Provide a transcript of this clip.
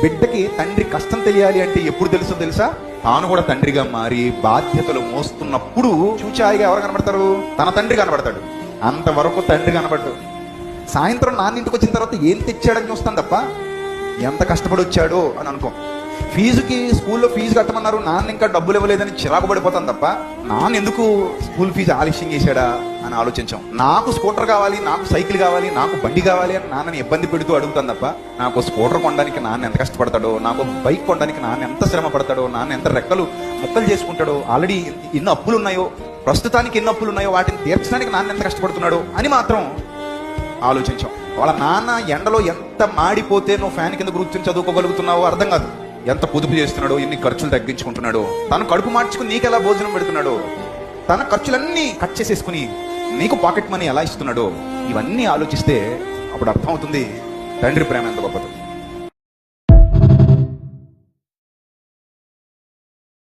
బిడ్డకి తండ్రి కష్టం తెలియాలి అంటే ఎప్పుడు తెలుసా? తాను కూడా తండ్రిగా మారి బాధ్యతలు మోస్తున్నప్పుడు చూచాయిగా ఎవరు కనబడతారు? తన తండ్రి కనబడతాడు. అంతవరకు తండ్రి కనబడ్డు. సాయంత్రం నాన్న ఇంటికి వచ్చిన తర్వాత ఏం తెచ్చాడని చూస్తాను తప్ప ఎంత కష్టపడి వచ్చాడో అని అనుకో. స్కూల్లో ఫీజు కట్టమన్నారు, నాన్న ఇంకా డబ్బులు ఇవ్వలేదని చిరాకు పడిపోతాను తప్ప నాన్న ఎందుకు స్కూల్ ఫీజు ఆలస్యం చేశాడా అని ఆలోచించాం. నాకు స్కూటర్ కావాలి, నాకు సైకిల్ కావాలి, నాకు బండి కావాలి అని నాన్నని ఇబ్బంది పెడుతూ అడుగుతాను తప్ప నాకు స్కూటర్ కొనడానికి నాన్న ఎంత కష్టపడతాడో, నాకు బైక్ కొనడానికి నాన్న ఎంత శ్రమ పడతాడో, నాన్న ఎంత రెక్కలు ముక్కలు చేసుకుంటాడో, ఆల్రెడీ ఎన్ని అప్పులు ఉన్నాయో, ప్రస్తుతానికి ఎన్ని అప్పులు ఉన్నాయో వాటిని తీర్చడానికి నాన్న ఎంత కష్టపడుతున్నాడో అని మాత్రం ఆలోచించాం. వాళ్ళ నాన్న ఎండలో ఎంత మాడిపోతే నువ్వు ఫ్యాన్ కింద కూర్చొని చదువుకోగలుగుతున్నావో అర్థం కాదు. ఎంత పొదుపు చేస్తున్నాడో, ఎన్ని ఖర్చులు తగ్గించుకుంటున్నాడో, తను కడుపు మార్చుకుని నీకెలా భోజనం పెడుతున్నాడో, తన ఖర్చులన్నీ కట్ చేసేసుకుని నీకు పాకెట్ మనీ ఎలా ఇస్తున్నాడో, ఇవన్నీ ఆలోచిస్తే అప్పుడు అర్థమవుతుంది తండ్రి ప్రేమ ఎంత గొప్పదో.